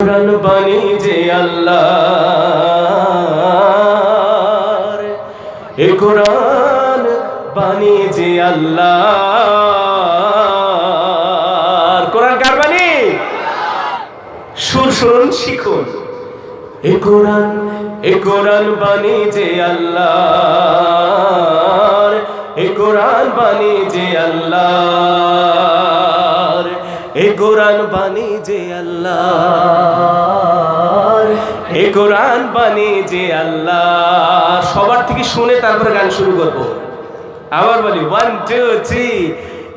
কোরআন বাণী যে আল্লাহর, এ কোরআন বাণী যে আল্লাহর। কোরআন কার বাণী? সুর শুনুন, শিখুন। এ কোরআন বাণী যে আল্লাহর, এ কোরআন বাণী যে আল্লাহর, এ কোরআন বাণী যে আল্লাহর, এ কোরআন বাণী যে আল্লাহ। সবার থেকে শুনে তারপরে গান শুরু করবো। আবার বলি 1 2 3।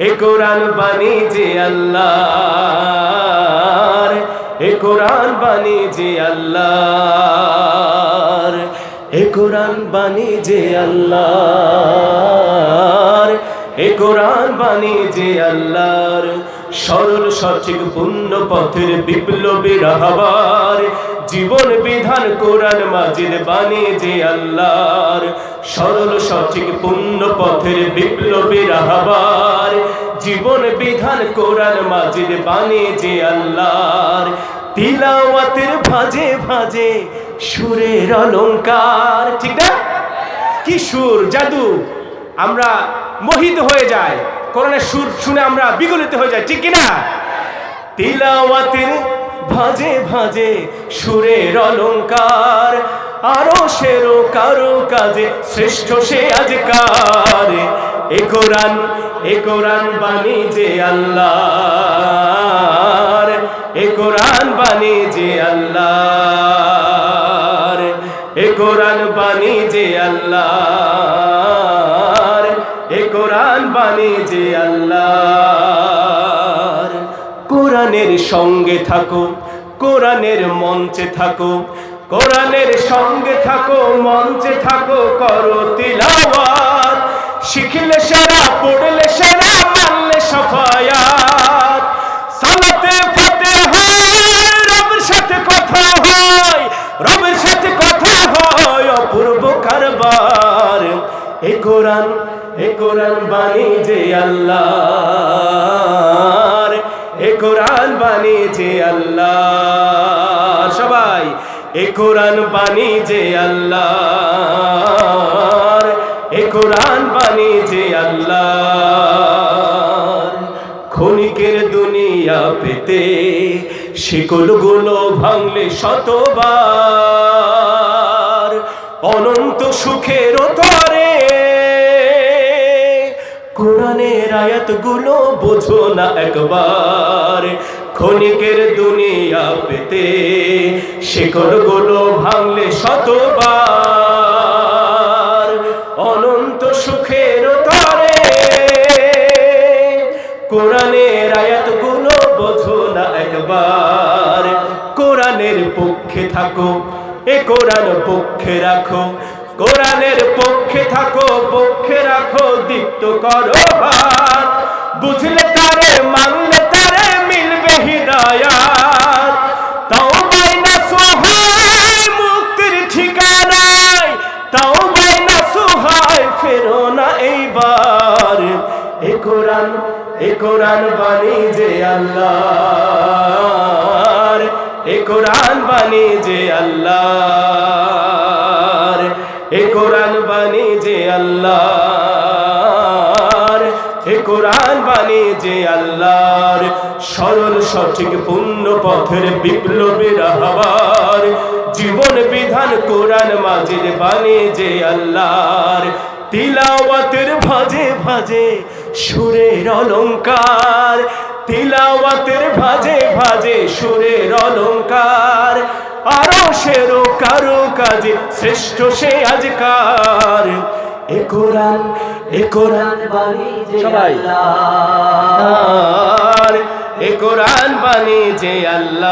এ কোরআন বাণী যে আল্লাহর, এ কোরআন বাণী যে আল্লাহর, এ কোরআন বাণী যে আল্লাহর, এ কোরআন বাণী যে আল্লাহর। সরল সঠিক পূর্ণ পথের বিপ্লবী রাহবার, জীবন বিধান কোরআন মাজিদ বাণী যে আল্লাহর। সরল সঠিক পূর্ণ পথের বিপ্লবী রাহবার, জীবন বিধান কোরআন মাজিদ বাণী যে আল্লাহর। তিলাওয়াতের ভাজে ভাজে সুরের অলংকার। ঠিক না? কি সুর, জাদু! আমরা মোহিত হয়ে যাই, কোরআনের সুর শুনে আমরা বিগলিত হয়ে যাই, ঠিক কিনা? তিলাওয়াতের ভাজে ভাজে সুরের অলংকার, আরো সেরো কারো কাজে শ্রেষ্ঠ সে আজকার। এ কোরআন বাণী যে আল্লাহর, এ কোরআন বাণী যে আল্লাহর, এ কোরআন বাণী যে আল্লাহর, এ কোরআন বাণী যে আল্লাহর। কোরআনের সঙ্গে থাকো, কোরআনের মঞ্চে থাকো, কোরআনের সঙ্গে থাকো, মঞ্চে থাকো, করো তিলাওয়াত। শিখলে সেরা, পড়লে সেরা, মানলে সাফায়াত। সালাতে ফাতে হয়, রবের সাথে কথা হয়, রবের সাথে কথা হয়, অপূর্ব কারবার। এ কোরআন বাণী যে আল্লাহর, এ কোরআন বাণী যে আল্লাহর। সবাই এ কোরআন বাণী যে আল্লাহর, এ কোরআন বাণী যে আল্লাহর। ক্ষণিকের দুনিয়া পেতে শিকলগুলো ভাঙলে শতবার, অনন্ত সুখের তরে কোরআনের আয়াতগুলো বোঝো না একবার। ক্ষণিকের দুনিয়া পেতে শিকলগুলো ভাঙলে শতবার, অনন্ত সুখের তরে কোরআনের আয়াতগুলো বোঝো না একবার। কোরআনের পক্ষে থাকো, এ কোরআন পক্ষে রাখো, কোরআনের পক্ষে থাকো, পক্ষে রাখো, দীপ্ত করো হাত। বুঝলে তারে, মানলে তারে, মিলবে হিদায়াত। তাওবায় নাসুহায় মুক্তির ঠিকানায়, তাওবায় নাসুহায় ফেরো না এইবার। এ কোরআন বাণী যে আল্লাহর, এ কোরআন বাণী যে আল্লাহর, এ কোরআন বাণী যে আল্লাহর, এ কোরআন বাণী যে আল্লাহর। সরল সঠিক পূর্ণ পথের বিপ্লবী রাহবার, জীবন বিধান কোরআন মাজিদ বাণী যে আল্লাহর। তিলাওয়াতের ভাজে ভাজে সুরের অলংকার, তিলাওয়াতের ভাজে ভাজে সুরের অলংকার, আরো সেরো কারো কাজে শ্রেষ্ঠ সে আজকার। এ কোরআন বাণী যে আল্লাহর, এ কোরআন বাণী যে আল্লাহ।